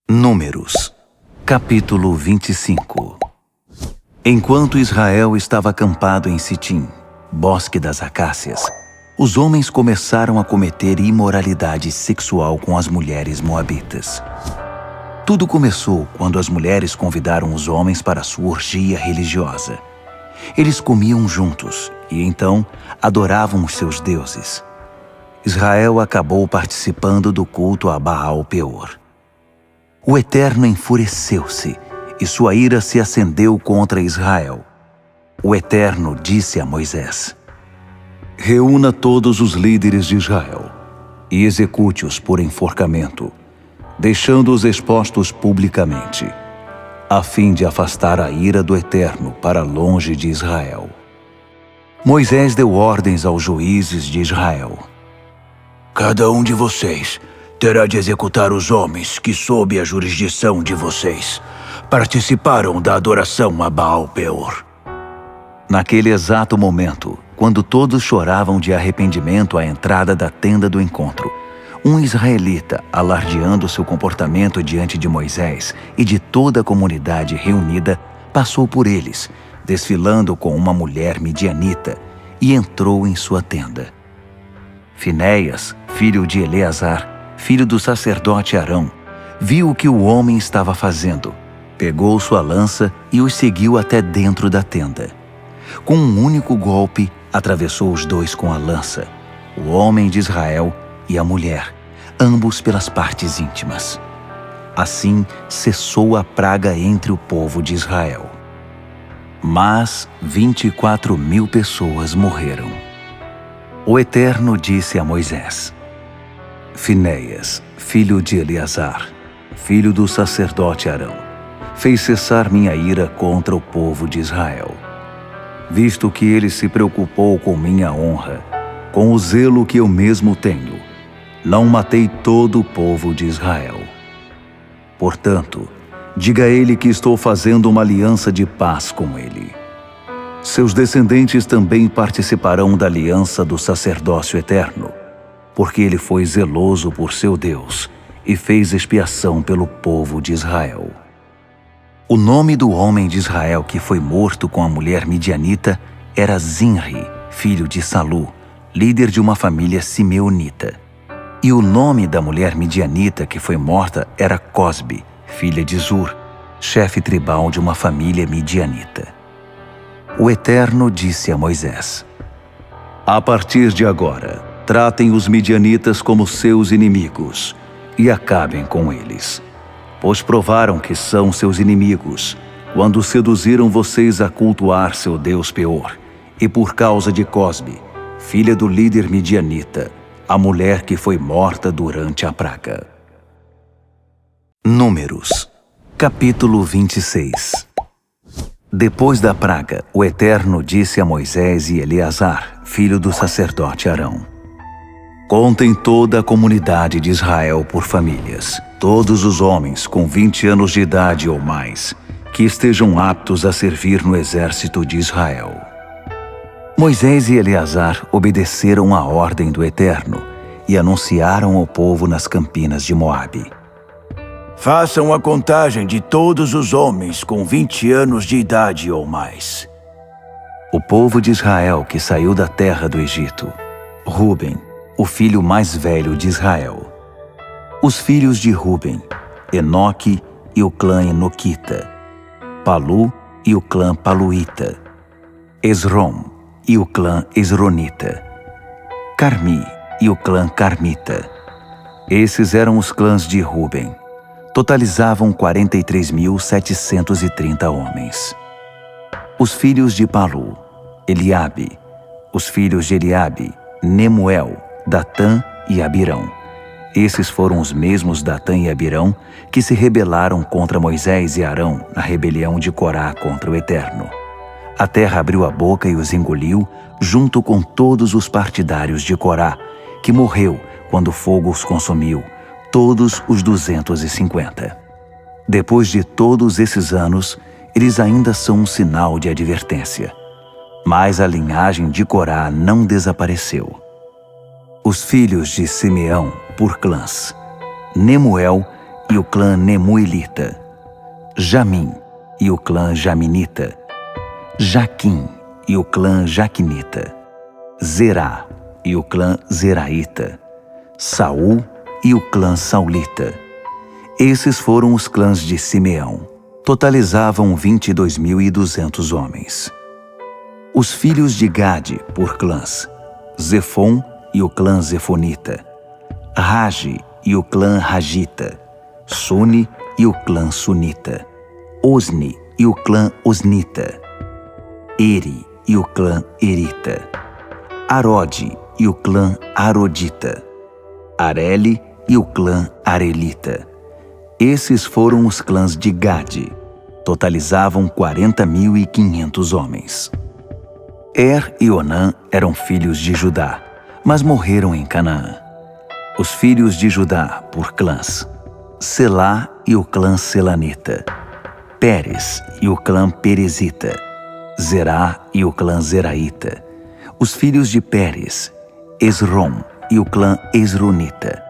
Números, capítulo 25. Enquanto Israel estava acampado em Sitim, bosque das acácias, os homens começaram a cometer imoralidade sexual com as mulheres moabitas. Tudo começou quando as mulheres convidaram os homens para sua orgia religiosa. Eles comiam juntos e então adoravam os seus deuses. Israel acabou participando do culto a Baal-Peor. O Eterno enfureceu-se e sua ira se acendeu contra Israel. O Eterno disse a Moisés: reúna todos os líderes de Israel e execute-os por enforcamento, deixando-os expostos publicamente, a fim de afastar a ira do Eterno para longe de Israel. Moisés deu ordens aos juízes de Israel: cada um de vocês terá de executar os homens que, sob a jurisdição de vocês, participaram da adoração a Baal-Peor. Naquele exato momento, quando todos choravam de arrependimento à entrada da tenda do encontro, um israelita, alardeando seu comportamento diante de Moisés e de toda a comunidade reunida, passou por eles, desfilando com uma mulher midianita, e entrou em sua tenda. Finéias, filho de Eleazar, filho do sacerdote Arão, viu o que o homem estava fazendo, pegou sua lança e os seguiu até dentro da tenda. Com um único golpe, atravessou os dois com a lança, o homem de Israel e a mulher, ambos pelas partes íntimas. Assim cessou a praga entre o povo de Israel. Mas 24.000 pessoas morreram. O Eterno disse a Moisés: Finéias, filho de Eleazar, filho do sacerdote Arão, fez cessar minha ira contra o povo de Israel. Visto que ele se preocupou com minha honra, com o zelo que eu mesmo tenho, não matei todo o povo de Israel. Portanto, diga a ele que estou fazendo uma aliança de paz com ele. Seus descendentes também participarão da aliança do sacerdócio eterno, porque ele foi zeloso por seu Deus e fez expiação pelo povo de Israel. O nome do homem de Israel que foi morto com a mulher midianita era Zinri, filho de Salu, líder de uma família simeonita. E o nome da mulher midianita que foi morta era Cosbe, filha de Zur, chefe tribal de uma família midianita. O Eterno disse a Moisés: a partir de agora, tratem os midianitas como seus inimigos e acabem com eles, pois provaram que são seus inimigos quando seduziram vocês a cultuar seu Deus Peor, e por causa de Cosbe, filha do líder midianita, a mulher que foi morta durante a praga. Números, capítulo 26. Depois da praga, o Eterno disse a Moisés e Eleazar, filho do sacerdote Arão: contem toda a comunidade de Israel por famílias, todos os homens com 20 anos de idade ou mais, que estejam aptos a servir no exército de Israel. Moisés e Eleazar obedeceram à ordem do Eterno e anunciaram ao povo nas campinas de Moabe: façam a contagem de todos os homens com 20 anos de idade ou mais. O povo de Israel que saiu da terra do Egito: Ruben, o filho mais velho de Israel. Os filhos de Ruben: Enoque e o clã Enoquita, Palu e o clã Paluíta, Esrom e o clã Esronita, Carmi e o clã Carmita. Esses eram os clãs de Ruben. Totalizavam 43.730 homens. Os filhos de Palu: Eliabe. Os filhos de Eliabe: Nemuel, Datã e Abirão. Esses foram os mesmos Datã e Abirão que se rebelaram contra Moisés e Arão na rebelião de Corá contra o Eterno. A terra abriu a boca e os engoliu, junto com todos os partidários de Corá, que morreu quando o fogo os consumiu, todos os 250. Depois de todos esses anos, eles ainda são um sinal de advertência. Mas a linhagem de Corá não desapareceu. Os filhos de Simeão, por clãs: Nemuel e o clã Nemuelita, Jamim e o clã Jaminita, Jaquim e o clã Jaquinita, Zerá e o clã Zeraíta, Saul e o clã Saulita. Esses foram os clãs de Simeão. Totalizavam 22.200 homens. Os filhos de Gade, por clãs: Zefon e o clã Zefonita, Rage e o clã Ragita, Suni e o clã Sunita, Osni e o clã Osnita, Eri e o clã Erita, Arode e o clã Arodita, Areli e o clã Arelita. Esses foram os clãs de Gade. Totalizavam 40.500 homens. E Onã eram filhos de Judá, mas morreram em Canaã. Os filhos de Judá, por clãs: Selá e o clã Selanita, Pérez e o clã Perezita, Zerá e o clã Zeraíta. Os filhos de Pérez: Esrom e o clã Esronita,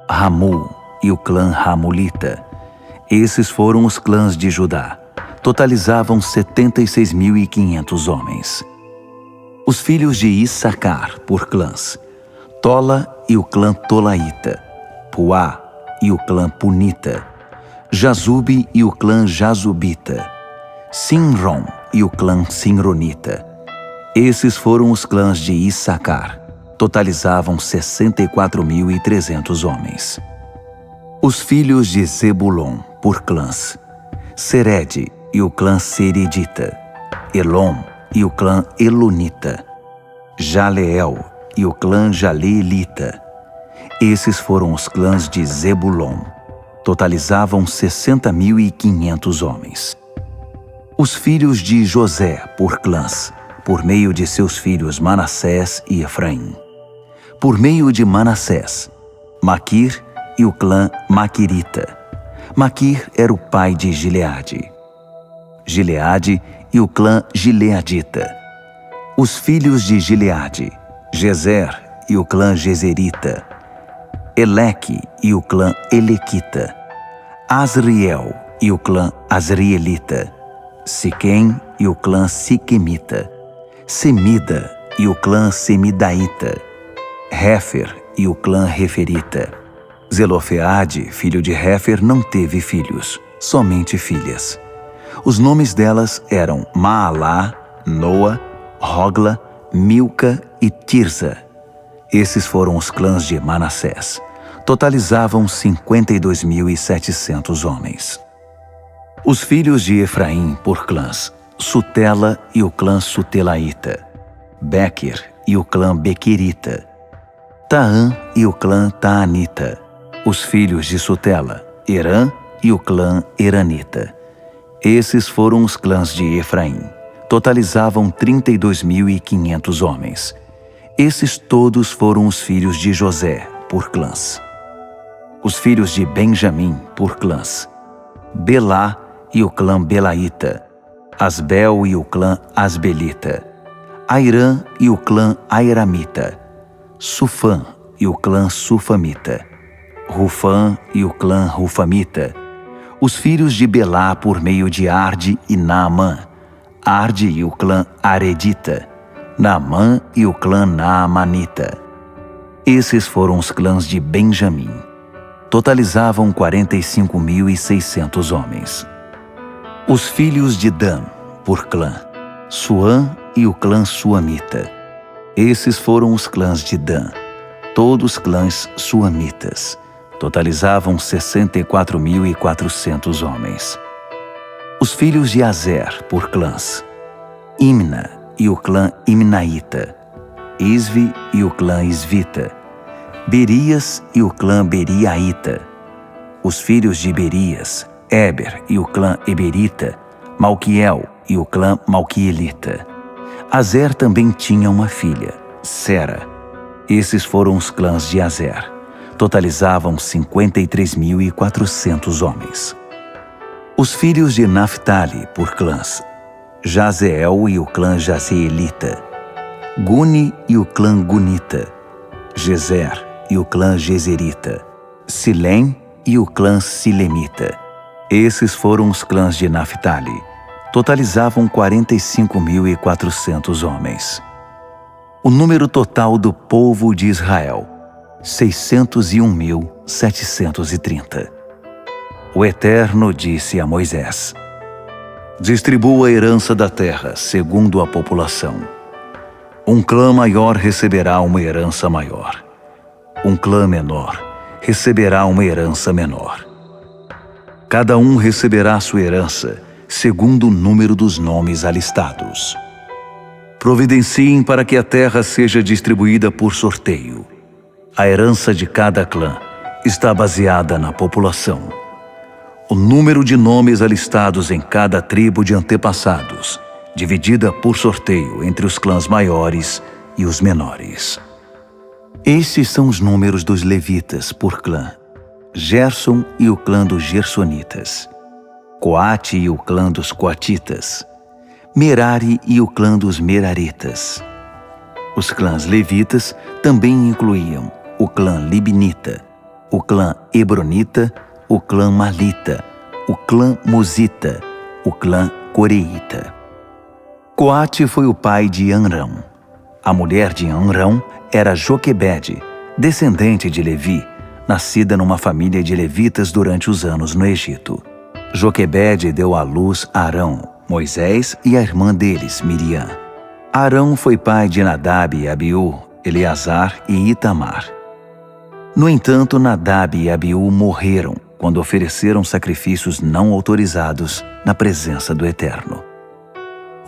Ramul e o clã Ramulita. Esses foram os clãs de Judá. Totalizavam 76.500 homens. Os filhos de Issacar, por clãs: Tola e o clã Tolaíta, Puá e o clã Punita, Jazube e o clã Jazubita, Sinrom e o clã Sinronita. Esses foram os clãs de Issacar. Totalizavam 64.300 homens. Os filhos de Zebulon, por clãs: Sered e o clã Seredita, Elom e o clã Elonita, Jaleel e o clã Jaleelita. Esses foram os clãs de Zebulon. Totalizavam 60.500 homens. Os filhos de José, por clãs, por meio de seus filhos Manassés e Efraim. Por meio de Manassés: Maquir e o clã Maquirita. Maquir era o pai de Gileade. Gileade e o clã Gileadita. Os filhos de Gileade: Gezer e o clã Gezerita, Eleque e o clã Elequita, Asriel e o clã Asrielita, Siquém e o clã Siquemita, Semida e o clã Semidaíta, Réfer e o clã Referita. Zelofeade, filho de Réfer, não teve filhos, somente filhas. Os nomes delas eram Maalá, Noa, Rogla, Milca e Tirza. Esses foram os clãs de Manassés. Totalizavam 52.700 homens. Os filhos de Efraim, por clãs: Sutela e o clã Sutelaíta, Bequer e o clã Bequerita, Taã e o clã Taanita. Os filhos de Sutela: Herã e o clã Heranita. Esses foram os clãs de Efraim. Totalizavam 32.500 homens. Esses todos foram os filhos de José, por clãs. Os filhos de Benjamim, por clãs: Belá e o clã Belaíta, Asbel e o clã Asbelita, Airã e o clã Airamita, Sufã e o clã Sufamita, Rufã e o clã Rufamita. Os filhos de Belá por meio de Arde e Naamã, Arde e o clã Aredita, Naamã e o clã Naamanita. Esses foram os clãs de Benjamim. Totalizavam 45.600 homens. Os filhos de Dan, por clã: Suã e o clã Suamita. Esses foram os clãs de Dan, todos clãs suamitas. Totalizavam 64.400 homens. Os filhos de Azer, por clãs: Imna e o clã Imnaíta, Isvi e o clã Isvita, Berias e o clã Beriaíta. Os filhos de Berias: Eber e o clã Eberita, Malquiel e o clã Malquielita. Azer também tinha uma filha, Sera. Esses foram os clãs de Azer. Totalizavam 53.400 homens. Os filhos de Naphtali, por clãs: Jazeel e o clã Jazeelita, Guni e o clã Gunita, Gezer e o clã Gezerita, Silém e o clã Silemita. Esses foram os clãs de Naftali. Totalizavam 45.400 homens. O número total do povo de Israel, 601.730. O Eterno disse a Moisés: distribua a herança da terra segundo a população. Um clã maior receberá uma herança maior. Um clã menor receberá uma herança menor. Cada um receberá sua herança segundo o número dos nomes alistados. Providenciem para que a terra seja distribuída por sorteio. A herança de cada clã está baseada na população. O número de nomes alistados em cada tribo de antepassados, dividida por sorteio entre os clãs maiores e os menores. Estes são os números dos levitas por clã: Gerson e o clã dos Gersonitas, Coate e o clã dos Coatitas, Merari e o clã dos Meraritas. Os clãs levitas também incluíam o clã Libnita, o clã Hebronita, o clã Malita, o clã Mosita, o clã Coreita. Coate foi o pai de Amrão. A mulher de Amrão era Joquebede, descendente de Levi, nascida numa família de levitas durante os anos no Egito. Joquebede deu à luz Arão, Moisés e a irmã deles, Miriam. Arão foi pai de Nadab e Abiú, Eleazar e Itamar. No entanto, Nadab e Abiú morreram quando ofereceram sacrifícios não autorizados na presença do Eterno.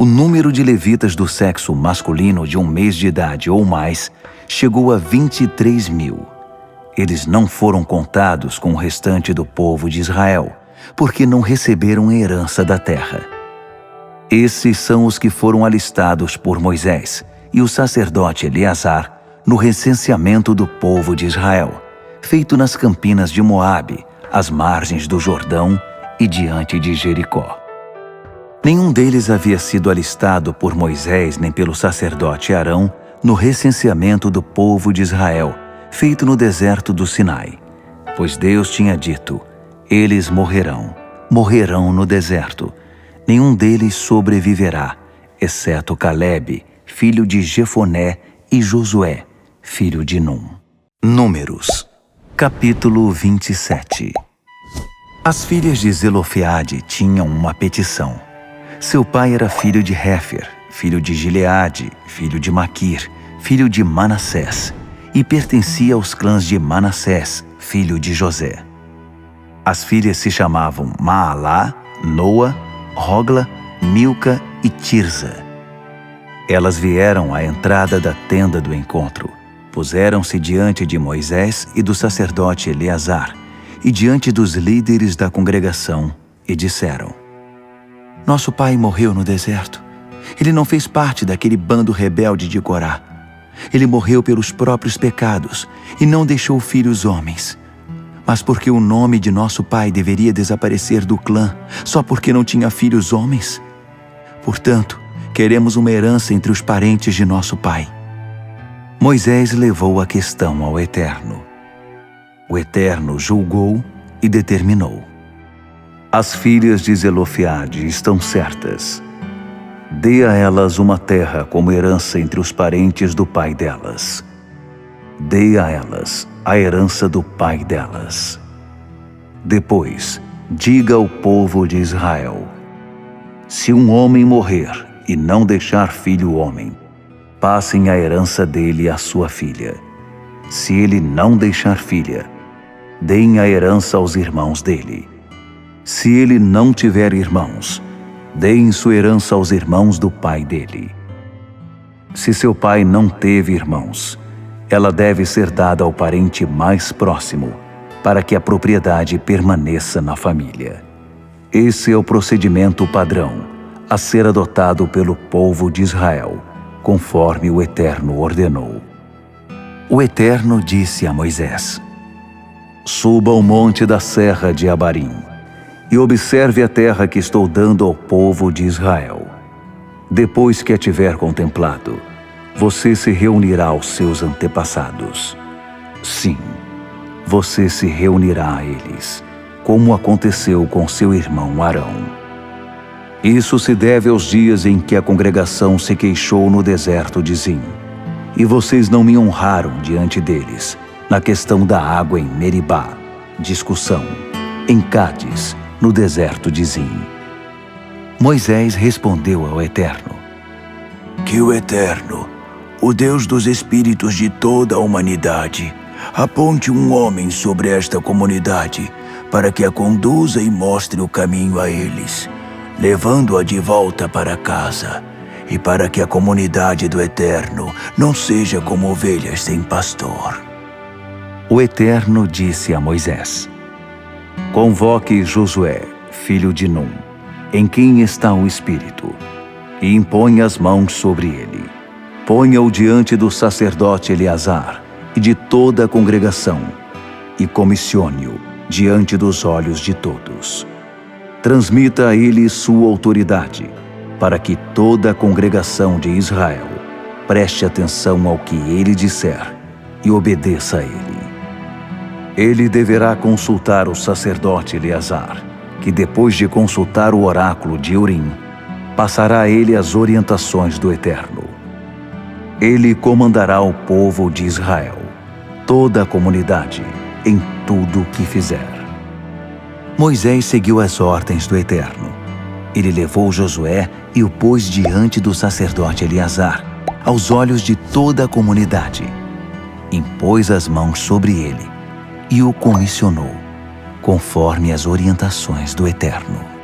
O número de levitas do sexo masculino de 1 mês de idade ou mais chegou a 23.000. Eles não foram contados com o restante do povo de Israel, porque não receberam a herança da terra. Esses são os que foram alistados por Moisés e o sacerdote Eleazar no recenseamento do povo de Israel, feito nas campinas de Moabe, às margens do Jordão e diante de Jericó. Nenhum deles havia sido alistado por Moisés nem pelo sacerdote Arão no recenseamento do povo de Israel, feito no deserto do Sinai, pois Deus tinha dito: eles morrerão no deserto. Nenhum deles sobreviverá, exceto Calebe, filho de Jefoné, e Josué, filho de Num. Números, capítulo 27. As filhas de Zelofeade tinham uma petição. Seu pai era filho de Réfer, filho de Gileade, filho de Maquir, filho de Manassés, e pertencia aos clãs de Manassés, filho de José. As filhas se chamavam Maalá, Noa, Rogla, Milca e Tirza. Elas vieram à entrada da tenda do encontro, puseram-se diante de Moisés e do sacerdote Eleazar, e diante dos líderes da congregação, e disseram: nosso pai morreu no deserto. Ele não fez parte daquele bando rebelde de Corá. Ele morreu pelos próprios pecados e não deixou filhos homens. Mas porque o nome de nosso pai deveria desaparecer do clã, só porque não tinha filhos homens? Portanto, queremos uma herança entre os parentes de nosso pai. Moisés levou a questão ao Eterno. O Eterno julgou e determinou: as filhas de Zelofeade estão certas. Dê a elas uma terra como herança entre os parentes do pai delas. Dê a elas a herança do pai delas. Depois, diga ao povo de Israel: se um homem morrer e não deixar filho homem, passem a herança dele à sua filha. Se ele não deixar filha, deem a herança aos irmãos dele. Se ele não tiver irmãos, deem sua herança aos irmãos do pai dele. Se seu pai não teve irmãos, ela deve ser dada ao parente mais próximo, para que a propriedade permaneça na família. Esse é o procedimento padrão a ser adotado pelo povo de Israel, conforme o Eterno ordenou. O Eterno disse a Moisés: suba ao monte da serra de Abarim e observe a terra que estou dando ao povo de Israel. Depois que a tiver contemplado, você se reunirá aos seus antepassados. Sim, você se reunirá a eles, como aconteceu com seu irmão Arão. Isso se deve aos dias em que a congregação se queixou no deserto de Zim, e vocês não me honraram diante deles, na questão da água em Meribá, discussão, em Cádiz, no deserto de Zim. Moisés respondeu ao Eterno: Que o Eterno, o Deus dos espíritos de toda a humanidade, aponte um homem sobre esta comunidade, para que a conduza e mostre o caminho a eles, levando-a de volta para casa, e para que a comunidade do Eterno não seja como ovelhas sem pastor. O Eterno disse a Moisés: Convoque Josué, filho de Num, em quem está o Espírito, e imponha as mãos sobre ele. Ponha-o diante do sacerdote Eleazar e de toda a congregação, e comissione-o diante dos olhos de todos. Transmita a ele sua autoridade, para que toda a congregação de Israel preste atenção ao que ele disser e obedeça a ele. Ele deverá consultar o sacerdote Eleazar, que depois de consultar o oráculo de Urim, passará a ele as orientações do Eterno. Ele comandará o povo de Israel, toda a comunidade, em tudo o que fizer. Moisés seguiu as ordens do Eterno. Ele levou Josué e o pôs diante do sacerdote Eleazar, aos olhos de toda a comunidade. Impôs as mãos sobre ele e o comissionou, conforme as orientações do Eterno.